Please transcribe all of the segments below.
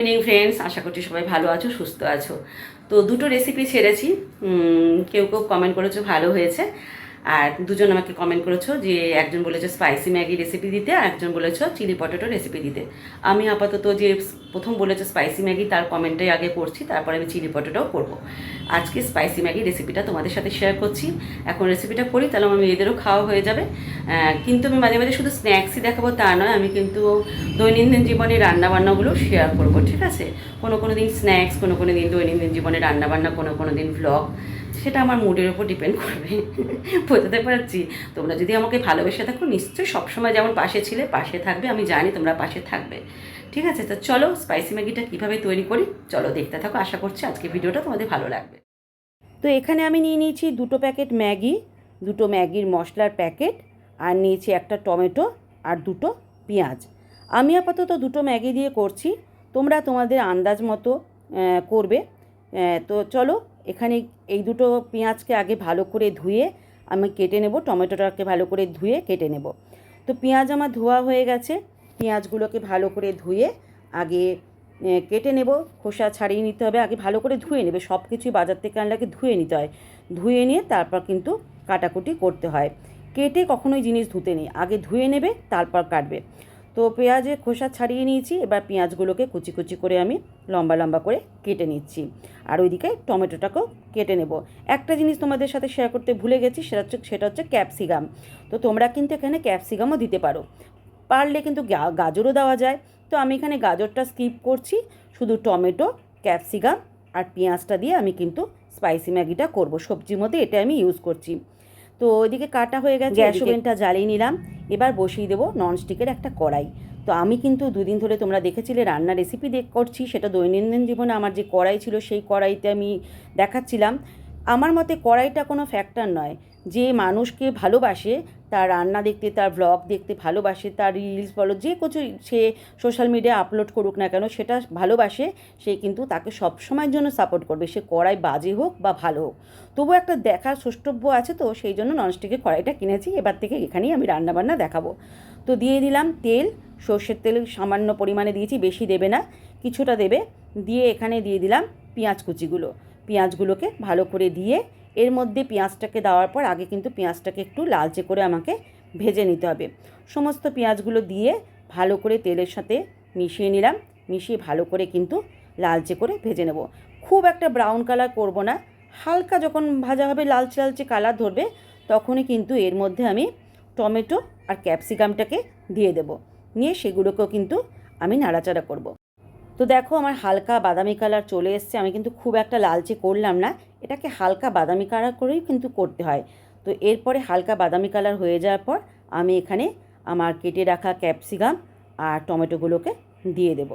Evening friends, আশা করছি সবাই ভালো আছো, সুস্থ আছো। তো দুটো রেসিপি ছেড়েছি। কেউ কেউ কমেন্ট করেছো ভালো হয়েছে, আর দুজন আমাকে কমেন্ট করেছো যে একজন বলেছো স্পাইসি ম্যাগি রেসিপি দিতে, আর একজন বলেছো চিলি পটেটো রেসিপি দিতে। আমি আপাতত যে প্রথম বলেছো স্পাইসি ম্যাগি তার কমেন্টটাই আগে করছি, তারপরে আমি চিলি পটেটোও করবো। আজকে স্পাইসি ম্যাগি রেসিপিটা তোমাদের সাথে শেয়ার করছি। এখন রেসিপিটা করি, তাহলে আমার মেয়েদেরও খাওয়া হয়ে যাবে। কিন্তু আমি মাঝে মাঝে শুধু স্ন্যাক্সই দেখাবো তা নয়, আমি কিন্তু দৈনন্দিন জীবনে রান্নাবান্নাগুলো শেয়ার করবো, ঠিক আছে? কোনো দিন স্ন্যাক্স, কোনো দিন দৈনন্দিন জীবনে রান্নাবান্না, কোনো দিন ভ্লগ। সেটা আমার মুডের উপর ডিপেন্ড করবে। বোঝাতে পারছি? তোমরা যদি আমাকে ভালোবেসে থাকো, নিশ্চয়ই সবসময় যেমন পাশে ছিলে পাশে থাকবে, আমি জানি তোমরা পাশে থাকবে। ঠিক আছে, তো চলো স্পাইসি ম্যাগিটা কীভাবে তৈরি করি চলো দেখতে থাকো। আশা করছি আজকে ভিডিওটা তোমাদের ভালো লাগবে। তো এখানে আমি নিয়ে নিয়েছি 2 প্যাকেট ম্যাগি, 2 ম্যাগির মশলার প্যাকেট, আর নিয়েছি একটা টমেটো আর 2 পেঁয়াজ। আমি আপাতত 2 ম্যাগি দিয়ে করছি, তোমরা তোমাদের আন্দাজ মতো করবে। তো চলো, এখানে এই 2 পেঁয়াজকে আগে ভালো করে ধুয়ে আমি কেটে নেব, টমেটোটাকে ভালো করে ধুয়ে কেটে নেব। তো পেঁয়াজ আমার ধোয়া হয়ে গেছে, পেঁয়াজগুলোকে ভালো করে ধুয়ে আগে কেটে নেব। খোসা ছাড়িয়ে নিতে হবে, আগে ভালো করে ধুয়ে নেবে, সব কিছুই বাজার থেকে আনলে আগে ধুয়ে নিতে হয়। ধুয়ে নিয়ে তারপর কিন্তু কাটাকুটি করতে হয়। কেটে কখনোই জিনিস ধুতে নেই, আগে ধুয়ে নেবে তারপর কাটবে। তো পেঁয়াজের খোসা ছাড়িয়ে নিয়েছি, এবার পেঁয়াজগুলোকে কুচি কুচি করে আমি লম্বা লম্বা করে কেটে নিচ্ছি। আর ওইদিকে টমেটোটাকেও কেটে নেব। একটা জিনিস তোমাদের সাথে শেয়ার করতে ভুলে গেছি, সেটা হচ্ছে ক্যাপসিকাম। তো তোমরা কিন্তু এখানে ক্যাপসিকামও দিতে পারো, পারলে কিন্তু গাজরও দেওয়া যায়। তো আমি এখানে গাজরটা স্কিপ করছি, শুধু টমেটো, ক্যাপসিকাম আর পেঁয়াজটা দিয়ে আমি কিন্তু স্পাইসি ম্যাগিটা করব। সবজির মধ্যে এটা আমি ইউজ করছি। তো ওইদিকে কাটা হয়ে গেছে, গ্যাস ওভেনটা জ্বালিয়ে নিলাম। এবার বসিয়ে দেবো ননস্টিকের একটা কড়াই। তো আমি কিন্তু 2 দিন ধরে তোমরা দেখেছিলে রান্নার রেসিপি করছি, সেটা দৈনন্দিন জীবনে আমার যে কড়াই ছিল সেই কড়াইতে আমি দেখাচ্ছিলাম। আমার মতে কড়াইটা কোনো ফ্যাক্টর নয়। যে মানুষকে ভালোবাসে, তার রান্না দেখতে, তার ব্লগ দেখতে ভালোবাসে, তার রিলস বলো যে কিছু সে সোশ্যাল মিডিয়া আপলোড করুক না কেন, সেটা ভালোবাসে, সে কিন্তু তাকে সবসময়ের জন্য সাপোর্ট করবে, সে কড়াই বাজে হোক বা ভালো হোক। তবু একটা দেখার সুষ্টব্য আছে, তো সেই জন্য ননস্টিকের কড়াইটা কিনেছি। এবার থেকে এখানেই আমি রান্নাবান্না দেখাবো। তো দিয়ে দিলাম তেল, সর্ষের তেল সামান্য পরিমাণে দিয়েছি, বেশি দেবে না, কিছুটা দেবে। দিয়ে এখানে দিয়ে দিলাম পেঁয়াজ কুচিগুলো। পেঁয়াজগুলোকে ভালো করে দিয়ে এর মধ্যে পেঁয়াজটাকে দেওয়ার পর আগে কিন্তু পেঁয়াজটাকে একটু লালচে করে আমাকে ভেজে নিতে হবে। সমস্ত পেঁয়াজগুলো দিয়ে ভালো করে তেলের সাথে মিশিয়ে নিলাম, মিশিয়ে ভালো করে কিন্তু লালচে করে ভেজে নেব। খুব একটা ব্রাউন কালার করব না, হালকা যখন ভাজা হবে লালচে লালচে কালার ধরবে, তখনই কিন্তু এর মধ্যে আমি টমেটো আর ক্যাপসিকামটাকে দিয়ে দেব। নিয়ে সেগুলোকেও কিন্তু আমি নাড়াচাড়া করব। তো দেখো আমার হালকা বাদামি কালার চলে এসছে, আমি কিন্তু খুব একটা লালচে করলাম না, এটাকে হালকা বাদামি কালার করেই কিন্তু করতে হয়। তো এরপরে হালকা বাদামি কালার হয়ে যাওয়ার পর আমি এখানে আমার কেটে রাখা ক্যাপসিকাম আর টমেটোগুলোকে দিয়ে দেব।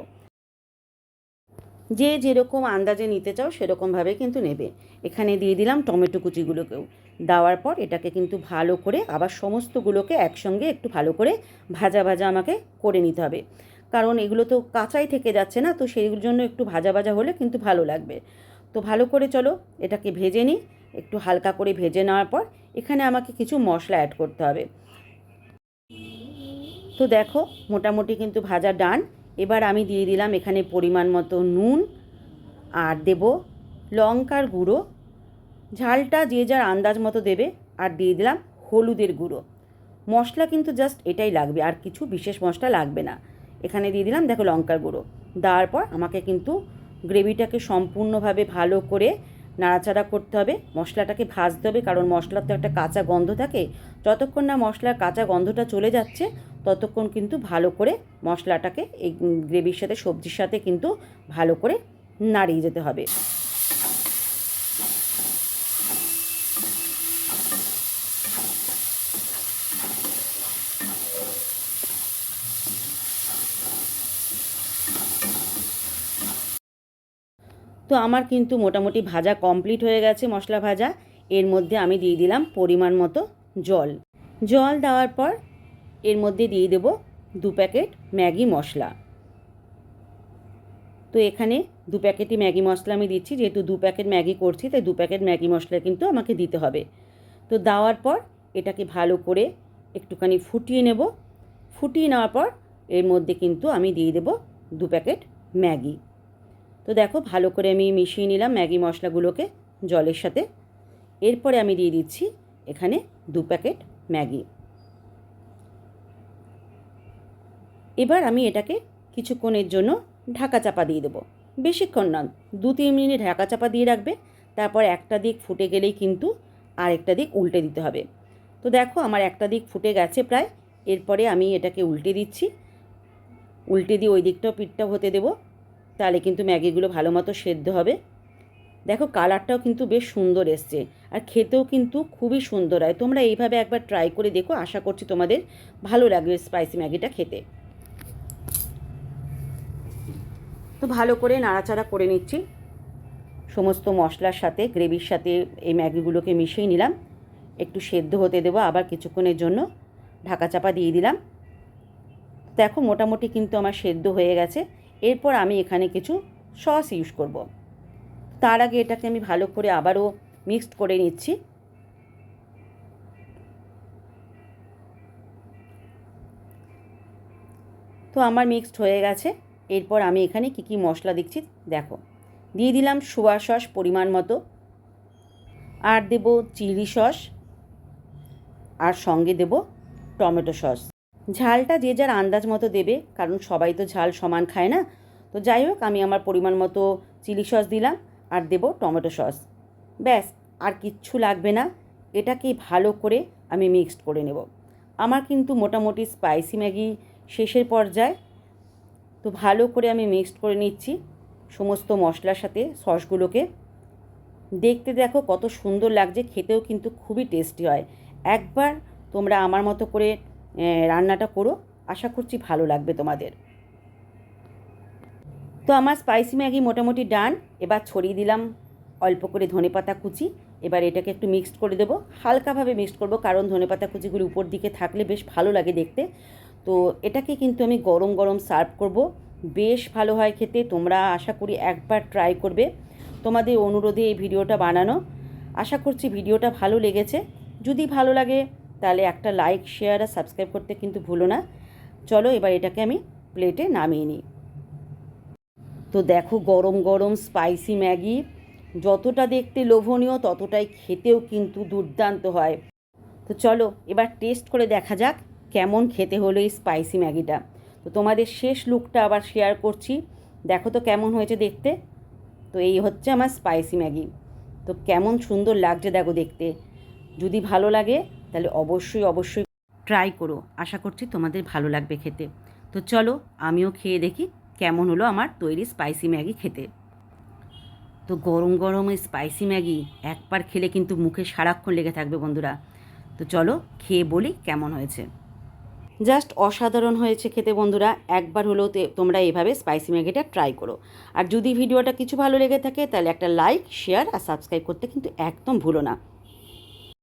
যে যেরকম আন্দাজে নিতে চাও সেরকমভাবে কিন্তু নেবে। এখানে দিয়ে দিলাম টমেটো কুচিগুলোকেও। দেওয়ার পর এটাকে কিন্তু ভালো করে আবার সমস্তগুলোকে একসঙ্গে একটু ভালো করে ভাজা ভাজা আমাকে করে নিতে হবে, কারণ এগুলো তো কাঁচাই থেকে যাচ্ছে না, তো সেইগুলোর জন্য একটু ভাজা ভাজা হলে কিন্তু ভালো লাগবে। তো ভালো করে চলো এটাকে ভেজে নিই। একটু হালকা করে ভেজে নেওয়ার পর এখানে আমাকে কিছু মশলা অ্যাড করতে হবে। তো দেখো মোটামুটি কিন্তু ভাজা ডান। এবার আমি দিয়ে দিলাম এখানে পরিমাণ মতো নুন, আর দেব লঙ্কার গুঁড়ো, ঝালটা যে যার আন্দাজ মতো দেবে, আর দিয়ে দিলাম হলুদের গুঁড়ো। মশলা কিন্তু জাস্ট এটাই লাগবে, আর কিছু বিশেষ মশলা লাগবে না। এখানে দিয়ে দিলাম দেখো লঙ্কার গুঁড়ো। দেওয়ার পর আমাকে কিন্তু গ্রেভিটাকে সম্পূর্ণভাবে ভালো করে নাড়াচাড়া করতে হবে, মশলাটাকে ভাজতে হবে, কারণ মশলার তো একটা কাঁচা গন্ধ থাকে। যতক্ষণ না মশলার কাঁচা গন্ধটা চলে যাচ্ছে ততক্ষণ কিন্তু ভালো করে মশলাটাকে এই গ্রেভির সাথে, সবজির সাথে কিন্তু ভালো করে নাড়িয়ে যেতে হবে। তো আমার কিন্তু মোটামুটি ভাজা কমপ্লিট হয়ে গেছে, মশলা ভাজা। এর মধ্যে আমি দিয়ে দিলাম পরিমাণ মতো জল। জল দেওয়ার পর এর মধ্যে দিয়ে দেব 2 প্যাকেট ম্যাগি মশলা। তো এখানে 2 প্যাকেটই ম্যাগি মশলা আমি দিচ্ছি, যেহেতু 2 প্যাকেট ম্যাগি করছি তাই 2 প্যাকেট ম্যাগি মশলা কিন্তু আমাকে দিতে হবে। তো দেওয়ার পর এটাকে ভালো করে একটুখানি ফুটিয়ে নেব। ফুটিয়ে নেওয়ার পর এর মধ্যে কিন্তু আমি দিয়ে দেব 2 প্যাকেট ম্যাগি। তো দেখো ভালো করে আমি মিশিয়ে নিলাম ম্যাগি মশলাগুলোকে জলের সাথে। এরপরে আমি দিয়ে দিচ্ছি এখানে 2 প্যাকেট ম্যাগি। এবার আমি এটাকে কিছুক্ষণের জন্য ঢাকা চাপা দিয়ে দেবো, বেশিক্ষণ না, 2-3 মিনিট ঢাকা চাপা দিয়ে রাখবে। তারপর একটা দিক ফুটে গেলেই কিন্তু আরেকটা দিক উল্টে দিতে হবে। তো দেখো আমার একটা দিক ফুটে গেছে প্রায়। এরপরে আমি এটাকে উল্টে দিচ্ছি, উল্টে দিয়ে ওই দিকটাও পিঠটা হতে দেবো, তাহলে কিন্তু ম্যাগিগুলো ভালো মতো সেদ্ধ হবে। দেখো কালারটাও কিন্তু বেশ সুন্দর এসছে, আর খেতেও কিন্তু খুবই সুন্দর হয়। তোমরা এইভাবে একবার ট্রাই করে দেখো, আশা করছি তোমাদের ভালো লাগবে স্পাইসি ম্যাগিটা খেতে। তো ভালো করে নাড়াচাড়া করে নিচ্ছি, সমস্ত মশলার সাথে গ্রেভির সাথে এই ম্যাগিগুলোকে মিশিয়ে নিলাম। একটু সেদ্ধ হতে দেবো, আবার কিছুক্ষণের জন্য ঢাকা চাপা দিয়ে দিলাম। দেখো মোটামুটি কিন্তু আমার সেদ্ধ হয়ে গেছে। এরপর আমি এখানে কিছু সস ইউজ করব। তার আগে এটাকে আমি ভালো করে আবারও মিক্সড করে নিচ্ছি। তো আমার মিক্সড হয়ে গেছে। এরপর আমি এখানে কী কী মশলা দিচ্ছি দেখো। দিয়ে দিলাম সোয়া সস পরিমাণ মতো, আর দেব চিলি সস, আর সঙ্গে দেব টমেটো সস। ঝালটা যে যার আন্দাজ মতো দেবে, কারণ সবাই তো ঝাল সমান খায় না। তো যাই হোক, আমি আমার পরিমাণ মতো চিলি সস দিলাম, আর দেব টমেটো সস। ব্যাস, আর কিচ্ছু লাগবে না। এটাকে ভালো করে আমি মিক্সড করে নেব। আমার কিন্তু মোটামুটি স্পাইসি ম্যাগি শেষের পর্যায়ে। তো ভালো করে আমি মিক্সড করে নিচ্ছি সমস্ত মশলার সাথে সসগুলোকে। দেখতে দেখো কত সুন্দর লাগছে, খেতেও কিন্তু খুবই টেস্টি হয়। একবার তোমরা আমার মতো করে রান্নাটা করো, আশা করছি ভালো লাগবে তোমাদের। তো আমার স্পাইসি ম্যাগি মোটামুটি ডান। এবার ছড়িয়ে দিলাম অল্প করে ধনেপাতা কুচি। এবার এটাকে একটু মিক্সড করে দেবো, হালকাভাবে মিক্সড করব, কারণ ধনেপাতা কুচিগুলো উপর দিকে থাকলে বেশ ভালো লাগে দেখতে। তো এটাকে কিন্তু আমি গরম গরম সার্ভ করব, বেশ ভালো হয় খেতে। তোমরা আশা করি একবার ট্রাই করবে। তোমাদের অনুরোধে এই ভিডিওটা বানানো। আশা করছি ভিডিওটা ভালো লেগেছে। যদি ভালো লাগে তাহলে একটা লাইক, শেয়ার আর সাবস্ক্রাইব করতে কিন্তু ভুলো না। চলো এবার এটাকে আমি প্লেটে নামিয়ে নিই। তো দেখো গরম গরম স্পাইসি ম্যাগি যতটা দেখতে লোভনীয়, ততটাই খেতেও কিন্তু দুর্দান্ত হয়। তো চলো এবার টেস্ট করে দেখা যাক কেমন খেতে হলো এই স্পাইসি ম্যাগিটা। তো তোমাদের শেষ লুকটা আবার শেয়ার করছি, দেখো তো কেমন হয়েছে দেখতে। তো এই হচ্ছে আমার স্পাইসি ম্যাগি। তো কেমন সুন্দর লাগছে দেখো দেখতে। যদি ভালো লাগে তাহলে অবশ্যই অবশ্যই ট্রাই করো, আশা করছি তোমাদের ভালো লাগবে খেতে। তো চলো আমিও খেয়ে দেখি কেমন হলো আমার তৈরি স্পাইসি ম্যাগি খেতে। তো গরম গরম এই স্পাইসি ম্যাগি একবার খেলে কিন্তু মুখে সারাক্ষণ লেগে থাকবে বন্ধুরা। তো চলো খেয়ে বলি কেমন হয়েছে। জাস্ট অসাধারণ হয়েছে খেতে বন্ধুরা। একবার হলেও তোমরা এভাবে স্পাইসি ম্যাগিটা ট্রাই করো। আর যদি ভিডিওটা কিছু ভালো লেগে থাকে তাহলে একটা লাইক, শেয়ার আর সাবস্ক্রাইব করতে কিন্তু একদম ভুলো না।